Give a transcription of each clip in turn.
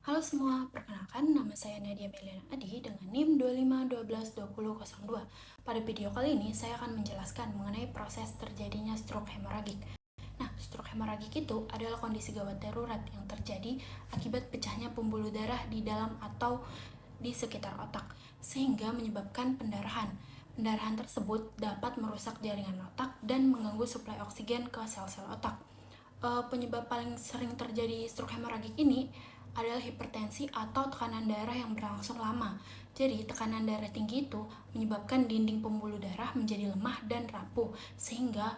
Halo semua, perkenalkan nama saya Nadia Meliana Adi dengan NIM 25122002. Pada video kali ini saya akan menjelaskan mengenai proses terjadinya stroke hemoragik. Nah, stroke hemoragik itu adalah kondisi gawat darurat yang terjadi akibat pecahnya pembuluh darah di dalam atau di sekitar otak, sehingga menyebabkan pendarahan. Pendarahan tersebut dapat merusak jaringan otak dan mengganggu suplai oksigen ke sel-sel otak. Penyebab paling sering terjadi stroke hemoragik ini adalah hipertensi atau tekanan darah yang berlangsung lama. Jadi, tekanan darah tinggi itu menyebabkan dinding pembuluh darah menjadi lemah dan rapuh, sehingga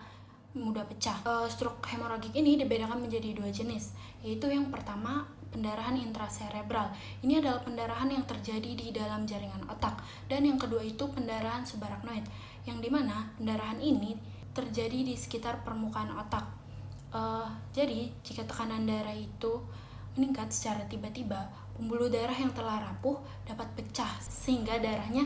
mudah pecah. Stroke hemoragik ini dibedakan menjadi dua jenis, yaitu yang pertama, pendarahan intraserebral. Ini adalah pendarahan yang terjadi di dalam jaringan otak, dan yang kedua itu pendarahan subarachnoid, yang dimana pendarahan ini terjadi di sekitar permukaan otak. Jadi, jika tekanan darah itu meningkat secara tiba-tiba, pembuluh darah yang telah rapuh dapat pecah sehingga darahnya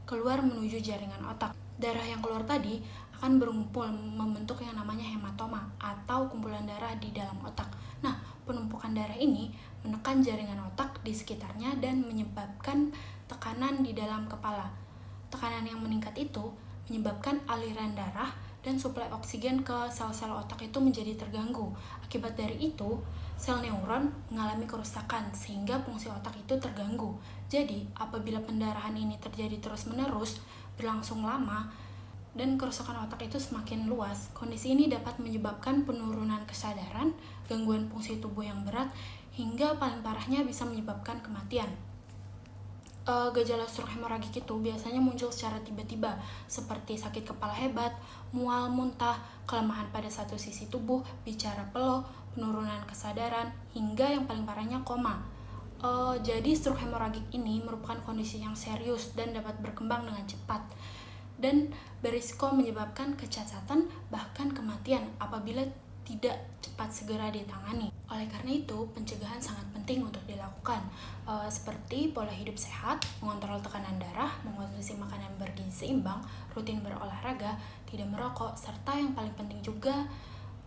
keluar menuju jaringan otak. Darah yang keluar tadi akan berkumpul membentuk yang namanya hematoma atau kumpulan darah di dalam otak. Nah, penumpukan darah ini menekan jaringan otak di sekitarnya dan menyebabkan tekanan di dalam kepala. Tekanan yang meningkat itu menyebabkan aliran darah dan suplai oksigen ke sel-sel otak itu menjadi terganggu. Akibat dari itu, sel neuron mengalami kerusakan sehingga fungsi otak itu terganggu. Jadi, apabila pendarahan ini terjadi terus-menerus, berlangsung lama, dan kerusakan otak itu semakin luas, kondisi ini dapat menyebabkan penurunan kesadaran, gangguan fungsi tubuh yang berat, hingga paling parahnya bisa menyebabkan kematian. Gejala stroke hemoragik itu biasanya muncul secara tiba-tiba, seperti sakit kepala hebat, mual, muntah, kelemahan pada satu sisi tubuh, bicara peluh, penurunan kesadaran, hingga yang paling parahnya koma. Jadi stroke hemoragik ini merupakan kondisi yang serius dan dapat berkembang dengan cepat dan berisiko menyebabkan kecacatan bahkan kematian apabila tidak cepat segera ditangani. Oleh karena itu, pencegahan sangat penting untuk dilakukan, seperti pola hidup sehat, mengontrol tekanan darah, mengonsumsi makanan bergizi seimbang, rutin berolahraga, tidak merokok, serta yang paling penting juga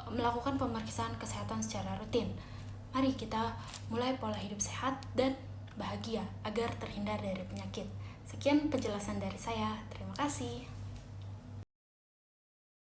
melakukan pemeriksaan kesehatan secara rutin. Mari kita mulai pola hidup sehat dan bahagia agar terhindar dari penyakit. Sekian penjelasan dari saya. Terima kasih.